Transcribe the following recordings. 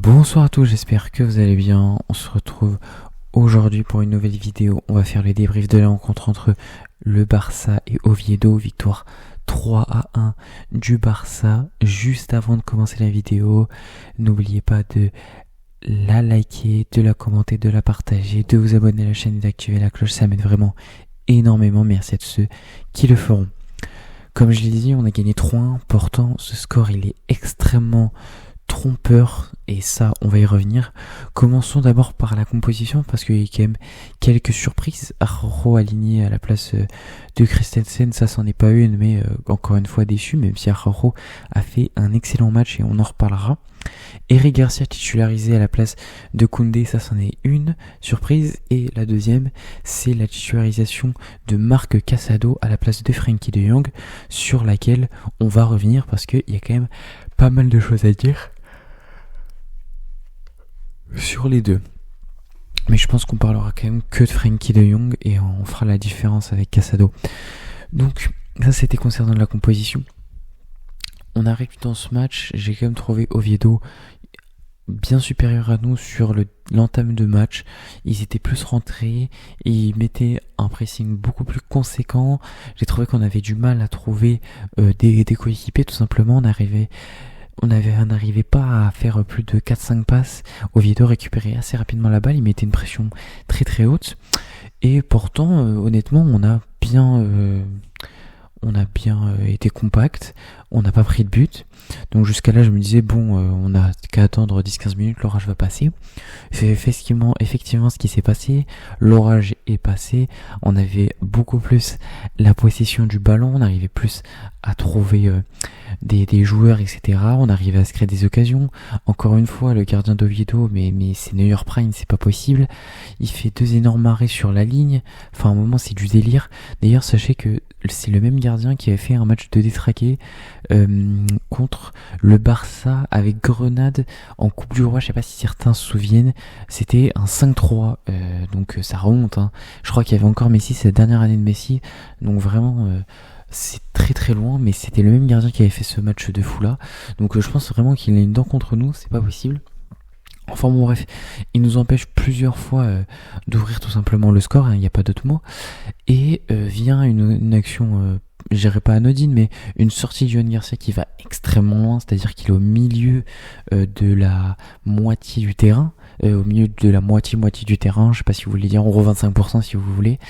Bonsoir à tous, j'espère que vous allez bien. On se retrouve aujourd'hui pour une nouvelle vidéo. On va faire le débrief de la rencontre entre le Barça et Oviedo. Victoire 3-1 du Barça. Juste avant de commencer la vidéo, n'oubliez pas de la liker, de la commenter, de la partager, de vous abonner à la chaîne et d'activer la cloche. Ça m'aide vraiment énormément. Merci à tous ceux qui le feront. Comme je l'ai dit, on a gagné 3-1. Pourtant, ce score, il est extrêmement trompeur, et ça on va y revenir. Commençons d'abord par la composition parce qu'il y a quand même quelques surprises. Araujo aligné à la place de Christensen, ça c'en est pas une, mais encore une fois déçu, même si Araujo a fait un excellent match et on en reparlera. Eric Garcia titularisé à la place de Koundé, ça c'en est une surprise, et la deuxième c'est la titularisation de Marc Casado à la place de Frenkie de Jong, sur laquelle on va revenir parce qu'il y a quand même pas mal de choses à dire sur les deux. Mais je pense qu'on parlera quand même que de Frenkie de Jong et on fera la différence avec Casado. Donc ça c'était concernant la composition. On arrive dans ce match, j'ai quand même trouvé Oviedo bien supérieur à nous sur l'entame de match. Ils étaient plus rentrés et ils mettaient un pressing beaucoup plus conséquent. J'ai trouvé qu'on avait du mal à trouver des coéquipiers, tout simplement. On n'arrivait pas à faire plus de 4-5 passes. Oviedo récupérait assez rapidement la balle, il mettait une pression très très haute. Et pourtant, honnêtement, on a bien été compact, on n'a pas pris de but. Donc jusqu'à là, je me disais, on n'a qu'à attendre 10-15 minutes, l'orage va passer. C'est effectivement ce qui s'est passé. L'orage est passé, on avait beaucoup plus la possession du ballon, on arrivait plus à trouver des joueurs, etc. On arrivait à se créer des occasions. Encore une fois, le gardien d'Oviedo, mais c'est Neuer Prime, c'est pas possible. Il fait 2 énormes arrêts sur la ligne. Enfin, à un moment, c'est du délire. D'ailleurs, sachez que c'est le même gardien qui avait fait un match de détraqué contre le Barça avec Grenade en Coupe du Roi. Je sais pas si certains se souviennent. C'était un 5-3. Donc ça remonte. Je crois qu'il y avait encore Messi, c'est la dernière année de Messi. Donc vraiment... c'est très très loin, mais c'était le même gardien qui avait fait ce match de fou là. Donc je pense vraiment qu'il a une dent contre nous, c'est pas possible. Enfin bon bref, il nous empêche plusieurs fois d'ouvrir tout simplement le score, il n'y a pas d'autre mot. Et vient une action, je dirais pas anodine, mais une sortie de Johan Garcia qui va extrêmement loin, c'est-à-dire qu'il est au milieu de la moitié du terrain. Au milieu de la moitié du terrain, je sais pas si vous voulez dire, on re 25% si vous voulez.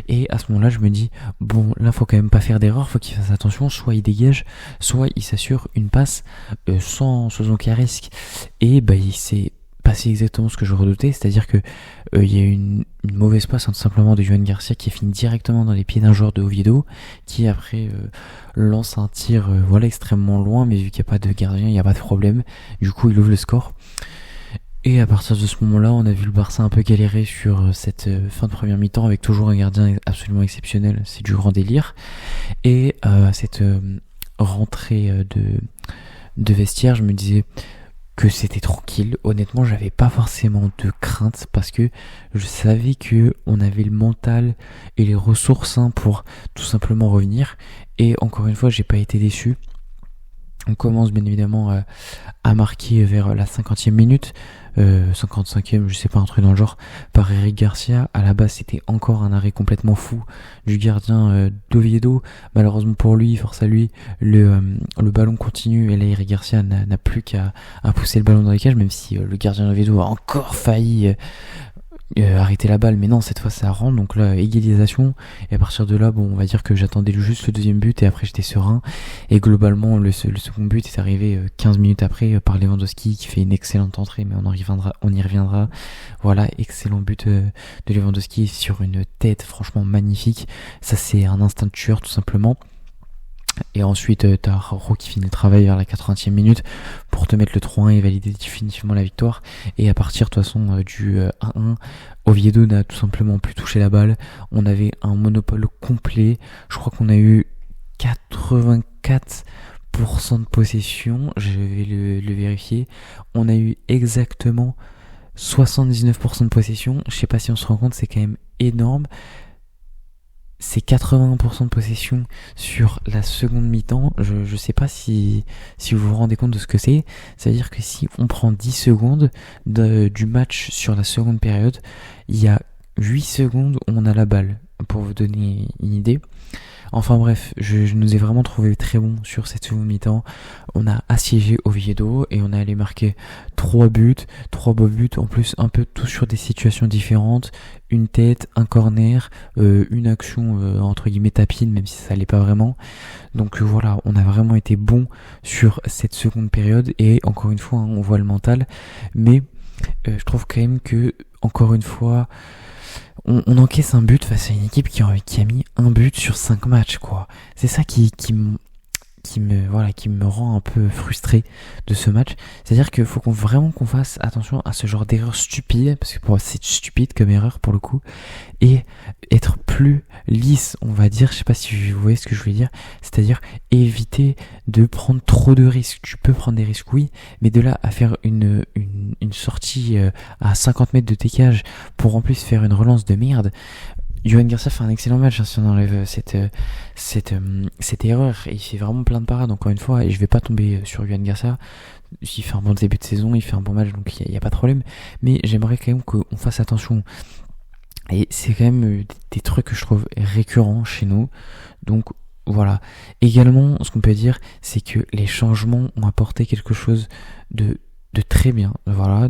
Et à ce moment-là, je me dis, là, faut quand même pas faire d'erreur, faut qu'il fasse attention, soit il dégage, soit il s'assure une passe sans aucun risque. Et il s'est passé exactement ce que je redoutais, c'est-à-dire que il y a une mauvaise passe tout simplement de Johan Garcia qui finit directement dans les pieds d'un joueur de Oviedo, qui après lance un tir extrêmement loin, mais vu qu'il n'y a pas de gardien, il n'y a pas de problème. Du coup, il ouvre le score. Et à partir de ce moment-là, on a vu le Barça un peu galérer sur cette fin de première mi-temps avec toujours un gardien absolument exceptionnel. C'est du grand délire. Et cette rentrée de vestiaire, je me disais que c'était tranquille. Honnêtement, j'avais pas forcément de crainte parce que je savais que on avait le mental et les ressources pour tout simplement revenir. Et encore une fois, j'ai pas été déçu. On commence bien évidemment à marquer vers la 50e minute, 55e, je sais pas, un truc dans le genre, par Eric Garcia. À la base, c'était encore un arrêt complètement fou du gardien d'Oviedo. Malheureusement pour lui, force à lui, le ballon continue et là Eric Garcia n'a plus qu'à pousser le ballon dans les cages, même si le gardien d'Oviedo a encore failli arrêter la balle, mais non, cette fois ça rentre. Donc là, égalisation, et à partir de là, on va dire que j'attendais juste le deuxième but et après j'étais serein. Et globalement, le second but est arrivé 15 minutes après par Lewandowski qui fait une excellente entrée, mais on y reviendra. Voilà, excellent but de Lewandowski sur une tête franchement magnifique. Ça, c'est un instinct tueur tout simplement. Et ensuite t'as Araujo qui finit le travail vers la 80e minute pour te mettre le 3-1 et valider définitivement la victoire. Et à partir de toute façon du 1-1, Oviedo n'a tout simplement plus touché la balle. On avait un monopole complet. Je crois qu'on a eu 84% de possession, je vais le vérifier. On a eu exactement 79% de possession. Je sais pas si on se rend compte, c'est quand même énorme. c'est 81% de possession sur la seconde mi-temps. Je sais pas si vous vous rendez compte de ce que c'est. C'est-à-dire que si on prend 10 secondes du match sur la seconde période, il y a 8 secondes où on a la balle, pour vous donner une idée. Enfin bref, je nous ai vraiment trouvé très bon sur cette seconde mi-temps. On a assiégé Oviedo et on a allé marquer 3 beaux buts, en plus un peu tous sur des situations différentes, une tête, un corner, une action entre guillemets tapine, même si ça l'est pas vraiment. Donc voilà, on a vraiment été bon sur cette seconde période et encore une fois, on voit le mental, mais je trouve quand même que encore une fois, on encaisse un but face à une équipe qui a mis un but sur 5 matchs, quoi. C'est ça qui me rend un peu frustré de ce match. C'est-à-dire qu'il faut vraiment qu'on fasse attention à ce genre d'erreur stupide, parce que pour moi c'est stupide comme erreur pour le coup, et être plus lisse, on va dire. Je sais pas si vous voyez ce que je voulais dire. C'est-à-dire éviter de prendre trop de risques. Tu peux prendre des risques, oui, mais de là à faire une sortie à 50 mètres de tes cages pour en plus faire une relance de merde. Yohan Garcia fait un excellent match, hein, si on enlève cette erreur, et il fait vraiment plein de parades encore une fois, et je vais pas tomber sur Yohan Garcia. Il fait un bon début de saison, il fait un bon match, donc il y a pas de problème, mais j'aimerais quand même qu'on fasse attention, et c'est quand même des trucs que je trouve récurrents chez nous. Donc voilà. Également, ce qu'on peut dire, c'est que les changements ont apporté quelque chose de très bien. Voilà,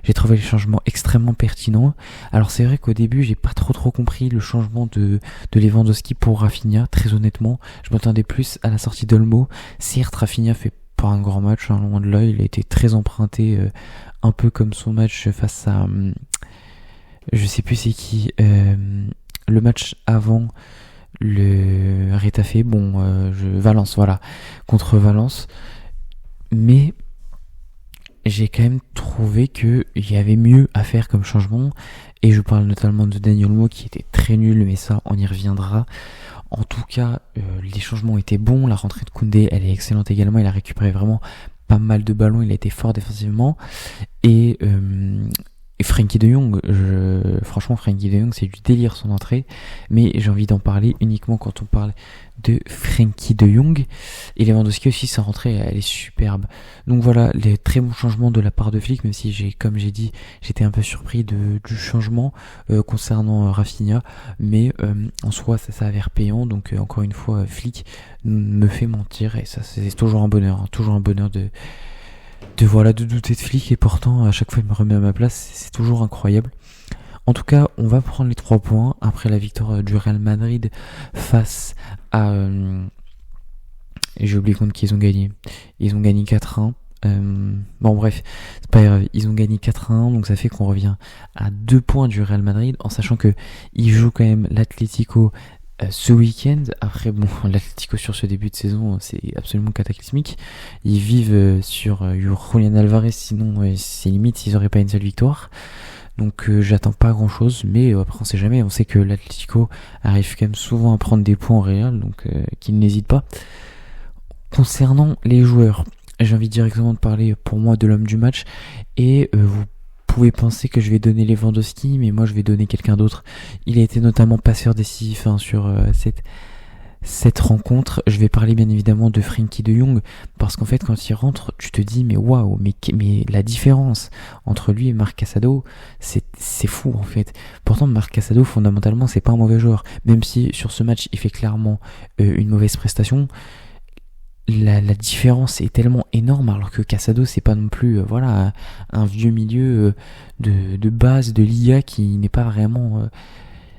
j'ai trouvé les changements extrêmement pertinents. Alors c'est vrai qu'au début, j'ai pas trop compris le changement de Lewandowski pour Rafinha. Très honnêtement, je m'attendais plus à la sortie d'Olmo. Certes, Rafinha fait pas un grand match, hein, loin de là. Il a été très emprunté, un peu comme son match face à, je sais plus c'est qui, le match avant le Retafe, Valence, voilà, contre Valence. Mais j'ai quand même trouvé que il y avait mieux à faire comme changement, et je parle notamment de Dani Olmo qui était très nul, mais ça on y reviendra. En tout cas, les changements étaient bons, la rentrée de Koundé elle est excellente également, il a récupéré vraiment pas mal de ballons, il a été fort défensivement, et Frenkie de Jong, franchement Frenkie de Jong c'est du délire son entrée, mais j'ai envie d'en parler uniquement quand on parle de Frenkie de Jong. Et Lewandowski aussi, sa rentrée elle est superbe. Donc voilà, les très bons changements de la part de Flick, même si comme j'ai dit, j'étais un peu surpris du changement concernant Rafinha, mais en soi ça s'avère payant, donc encore une fois Flick me fait mentir, et ça c'est toujours un bonheur, hein, toujours un bonheur de douter de Flick, et pourtant à chaque fois il me remet à ma place, c'est toujours incroyable. En tout cas, on va prendre les 3 points après la victoire du Real Madrid face à... j'ai oublié contre qui ils ont gagné. Ils ont gagné 4-1. Bon bref, c'est pas grave, ils ont gagné 4-1, donc ça fait qu'on revient à 2 points du Real Madrid, en sachant que ils jouent quand même l'Atlético ce week-end. Après bon, l'Atlético sur ce début de saison c'est absolument cataclysmique. Ils vivent sur Julián Álvarez, sinon c'est limite s'ils auraient pas une seule victoire. Donc j'attends pas grand chose, mais après on sait jamais, on sait que l'Atlético arrive quand même souvent à prendre des points au Real, donc qu'ils n'hésitent pas. Concernant les joueurs, j'ai envie directement de parler pour moi de l'homme du match, et vous pouvez penser que je vais donner Lewandowski, mais moi je vais donner quelqu'un d'autre. Il a été notamment passeur décisif sur cette rencontre. Je vais parler bien évidemment de Frenkie de Jong, parce qu'en fait quand il rentre tu te dis mais waouh, mais la différence entre lui et Marc Casado c'est fou en fait. Pourtant Marc Casado fondamentalement c'est pas un mauvais joueur, même si sur ce match il fait clairement une mauvaise prestation. La différence est tellement énorme, alors que Casado c'est pas non plus un vieux milieu de base de Liga qui n'a pas vraiment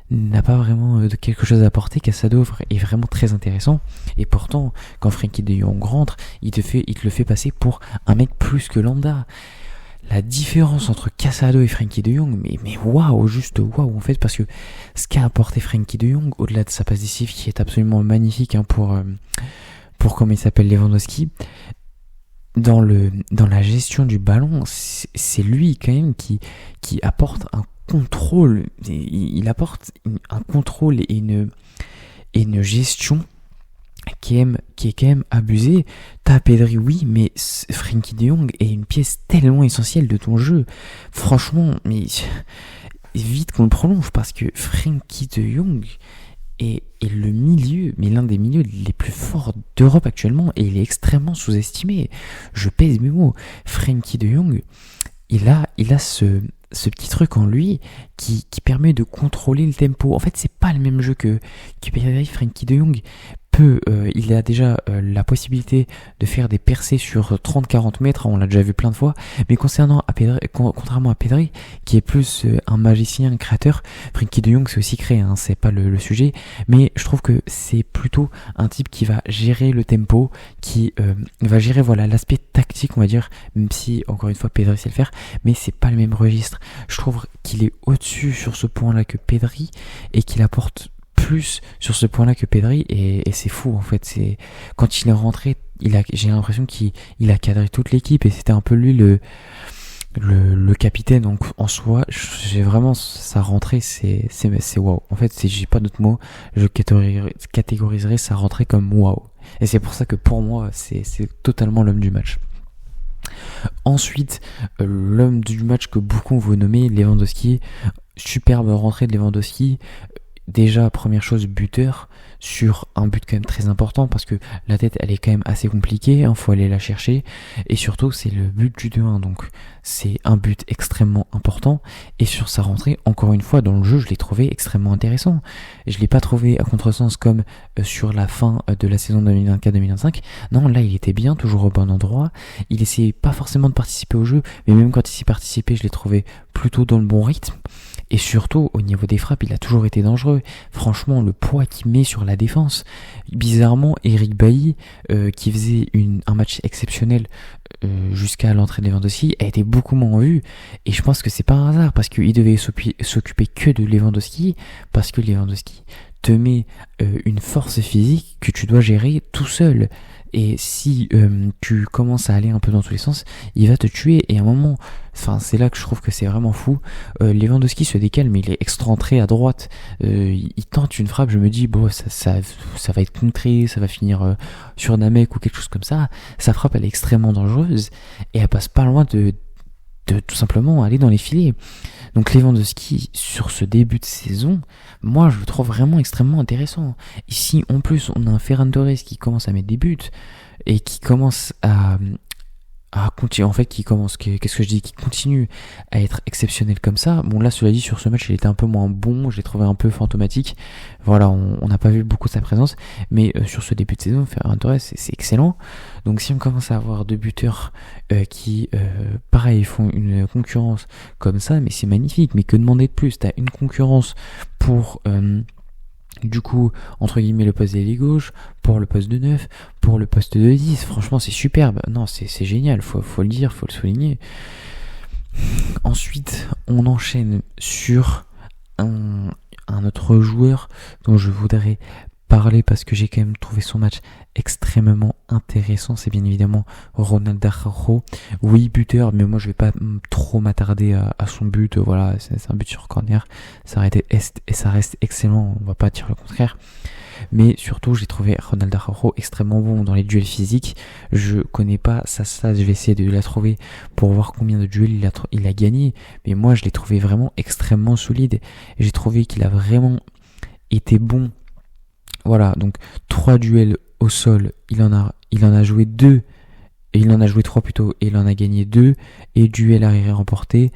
de quelque chose à apporter. Casado est vraiment très intéressant, et pourtant quand Frenkie de Jong rentre, il te le fait passer pour un mec plus que lambda. La différence entre Casado et Frenkie de Jong, mais waouh, juste waouh en fait, parce que ce qu'a apporté Frenkie de Jong, au-delà de sa passe décisive qui est absolument magnifique pour comment il s'appelle, Lewandowski, dans la gestion du ballon, c'est lui quand même qui apporte un contrôle. Il apporte un contrôle et une gestion qui est quand même abusée. T'as Pedri, oui, mais Frenkie de Jong est une pièce tellement essentielle de ton jeu. Franchement, mais vite qu'on le prolonge, parce que Frenkie de Jong Et le milieu, mais l'un des milieux les plus forts d'Europe actuellement, et il est extrêmement sous-estimé. Je pèse mes mots. Frenkie de Jong, il a ce petit truc en lui qui permet de contrôler le tempo. En fait, c'est pas le même jeu que Pedri. Frenkie de Jong il a déjà la possibilité de faire des percées sur 30-40 mètres, on l'a déjà vu plein de fois, mais contrairement à Pedri, qui est plus un magicien, un créateur, Frenkie de Jong c'est aussi créé, hein, c'est pas le sujet, mais je trouve que c'est plutôt un type qui va gérer le tempo, qui va gérer voilà l'aspect tactique, on va dire, même si encore une fois Pedri sait le faire, mais c'est pas le même registre. Je trouve qu'il est au-dessus sur ce point-là que Pedri, et qu'il apporte plus sur ce point-là que Pedri, et c'est fou en fait. C'est quand il est rentré, j'ai l'impression qu'il a cadré toute l'équipe, et c'était un peu lui le capitaine. Donc en soi, j'ai vraiment sa rentrée, c'est waouh. En fait, j'ai pas d'autres mots, je catégoriserais sa rentrée comme waouh. Et c'est pour ça que pour moi, c'est totalement l'homme du match. Ensuite, l'homme du match que beaucoup vont nommer, Lewandowski. Superbe rentrée de Lewandowski. Déjà, première chose, buteur, sur un but quand même très important, parce que la tête elle est quand même assez compliquée, hein, faut aller la chercher, et surtout c'est le but du 2-1, donc c'est un but extrêmement important. Et sur sa rentrée, encore une fois dans le jeu, je l'ai trouvé extrêmement intéressant. Je l'ai pas trouvé à contresens comme sur la fin de la saison 2024-2025. Non, là il était bien, toujours au bon endroit, il essayait pas forcément de participer au jeu, mais même quand il s'y participait, je l'ai trouvé plutôt dans le bon rythme. Et surtout, au niveau des frappes, il a toujours été dangereux. Franchement, le poids qu'il met sur la défense. Bizarrement, Eric Bailly, qui faisait un match exceptionnel jusqu'à l'entrée de Lewandowski, a été beaucoup moins vu. Et je pense que c'est pas un hasard, parce qu'il devait s'occuper que de Lewandowski, parce que Lewandowski te met une force physique que tu dois gérer tout seul. Et si tu commences à aller un peu dans tous les sens, il va te tuer. Et à un moment, c'est là que je trouve que c'est vraiment fou. Lewandowski se décale, mais il est extra-entré à droite. Il tente une frappe, je me dis, bon, ça va être contré, ça va finir sur Namek ou quelque chose comme ça. Sa frappe, elle est extrêmement dangereuse, et elle passe pas loin de tout simplement aller dans les filets. Donc Lewandowski, sur ce début de saison, moi je le trouve vraiment extrêmement intéressant. Ici en plus on a un Ferran Torres qui commence à mettre des buts, et qui commence à continuer, en fait qui continue à être exceptionnel comme ça. Bon là, cela dit, sur ce match il était un peu moins bon, je l'ai trouvé un peu fantomatique, voilà, on n'a pas vu beaucoup de sa présence, mais sur ce début de saison, Ferran Torres c'est excellent. Donc si on commence à avoir deux buteurs qui pareil font une concurrence comme ça, mais c'est magnifique. Mais que demander de plus? T'as une concurrence pour du coup, entre guillemets, le poste d'ailier gauche, pour le poste de 9, pour le poste de 10, franchement c'est superbe. Non, c'est génial, faut le dire, faut le souligner. Ensuite, on enchaîne sur un autre joueur dont je voudrais parler, parce que j'ai quand même trouvé son match extrêmement intéressant. C'est bien évidemment Ronald Araujo. Oui, buteur, mais moi je vais pas trop m'attarder à son but. Voilà, c'est un but sur corner, ça reste excellent, on va pas dire le contraire. Mais surtout, j'ai trouvé Ronald Araujo extrêmement bon dans les duels physiques. Je connais pas sa stat, je vais essayer de la trouver pour voir combien de duels il a gagné, mais moi je l'ai trouvé vraiment extrêmement solide, et j'ai trouvé qu'il a vraiment été bon. Voilà, donc 3 duels au sol, il en a joué 2, et il en a joué 3 plutôt, et il en a gagné 2, et duel arrière remporté,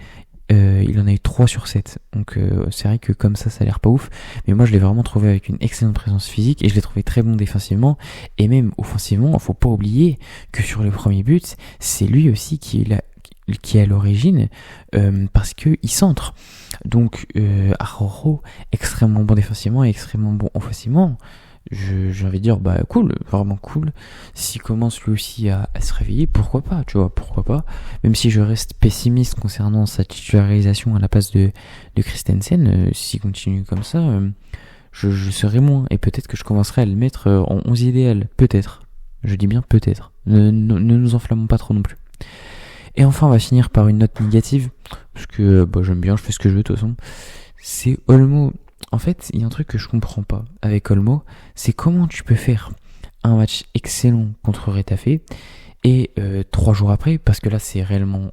il en a eu 3 sur 7. Donc c'est vrai que comme ça a l'air pas ouf, mais moi je l'ai vraiment trouvé avec une excellente présence physique, et je l'ai trouvé très bon défensivement, et même offensivement. Faut pas oublier que sur le premier but, c'est lui aussi qui est à l'origine, parce que il centre. Donc Araujo, extrêmement bon défensivement et extrêmement bon offensivement. J'ai envie de dire, bah cool, vraiment cool. S'il commence lui aussi à se réveiller, pourquoi pas, tu vois, pourquoi pas. Même si je reste pessimiste concernant sa titularisation à la place de Christensen, s'il continue comme ça, je serai moins, et peut-être que je commencerai à le mettre en 11 idéal, peut-être. Je dis bien peut-être. Ne nous enflammons pas trop non plus. Et enfin, on va finir par une note négative, parce que j'aime bien, je fais ce que je veux de toute façon. C'est Olmo. En fait, il y a un truc que je comprends pas avec Olmo, c'est comment tu peux faire un match excellent contre Retafe, et 3 jours après, parce que là c'est réellement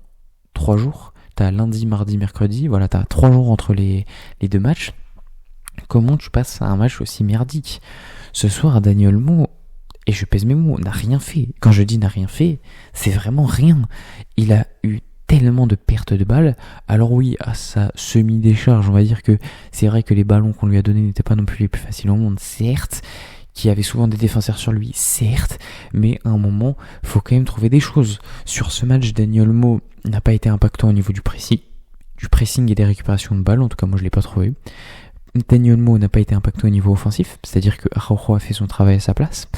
3 jours, t'as lundi, mardi, mercredi, voilà, t'as 3 jours entre les deux matchs, Comment tu passes à un match aussi merdique? Ce soir, Daniel Olmo, et je pèse mes mots, n'a rien fait. Quand je dis n'a rien fait, c'est vraiment rien. Il a eu tellement de pertes de balles. Alors oui, à sa semi-décharge, on va dire que c'est vrai que les ballons qu'on lui a donnés n'étaient pas non plus les plus faciles au monde, certes, qu'il y avait souvent des défenseurs sur lui, certes, mais à un moment, faut quand même trouver des choses. Sur ce match, Daniel Olmo n'a pas été impactant au niveau du pressing et des récupérations de balles, en tout cas moi je l'ai pas trouvé. Daniel Olmo n'a pas été impactant au niveau offensif, c'est-à-dire que Araujo a fait son travail à sa place.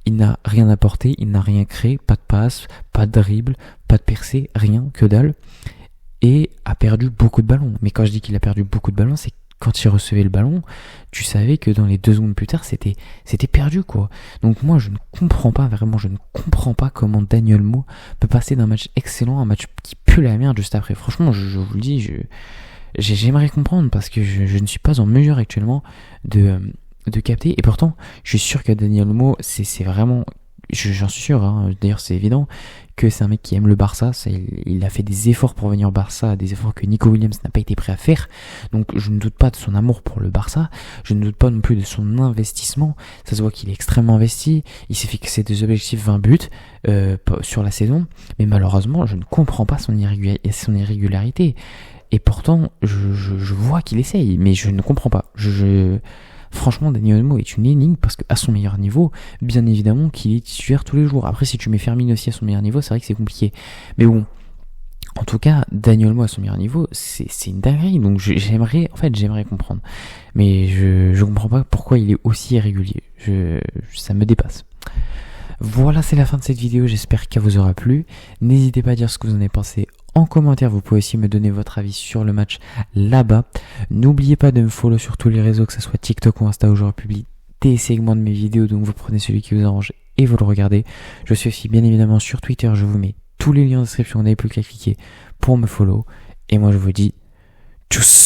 Il n'a rien apporté, il n'a rien créé, pas de passe, pas de dribble, pas de percée, rien, que dalle. Et a perdu beaucoup de ballons. Mais quand je dis qu'il a perdu beaucoup de ballons, c'est quand il recevait le ballon, tu savais que dans les 2 secondes plus tard, c'était perdu, quoi. Donc moi, je ne comprends pas comment Daniel Olmo peut passer d'un match excellent à un match qui pue la merde juste après. Franchement, je vous le dis, j'aimerais comprendre parce que je ne suis pas en mesure actuellement de capter. Et pourtant, je suis sûr que Daniel Olmo, c'est vraiment, j'en suis sûr, hein, d'ailleurs c'est évident, que c'est un mec qui aime le Barça. Il a fait des efforts pour venir au Barça, des efforts que Nico Williams n'a pas été prêt à faire. Donc je ne doute pas de son amour pour le Barça, je ne doute pas non plus de son investissement. Ça se voit qu'il est extrêmement investi, il s'est fixé des objectifs 20 buts sur la saison, mais malheureusement je ne comprends pas son irrégularité. Et pourtant, je vois qu'il essaye, mais je ne comprends pas. Franchement, Daniel Olmo est une énigme parce qu'à son meilleur niveau, bien évidemment qu'il est titulaire tous les jours. Après, si tu mets Firmino aussi à son meilleur niveau, c'est vrai que c'est compliqué. Mais bon, en tout cas, Daniel Olmo à son meilleur niveau, c'est une dinguerie. Donc j'aimerais comprendre. Mais je comprends pas pourquoi il est aussi irrégulier. Ça me dépasse. Voilà, c'est la fin de cette vidéo, j'espère qu'elle vous aura plu. N'hésitez pas à dire ce que vous en avez pensé en commentaire, vous pouvez aussi me donner votre avis sur le match là-bas. N'oubliez pas de me follow sur tous les réseaux, que ce soit TikTok ou Insta, où je republie des segments de mes vidéos, donc vous prenez celui qui vous arrange et vous le regardez. Je suis aussi bien évidemment sur Twitter, je vous mets tous les liens en description, vous n'avez plus qu'à cliquer pour me follow. Et moi je vous dis tchuss.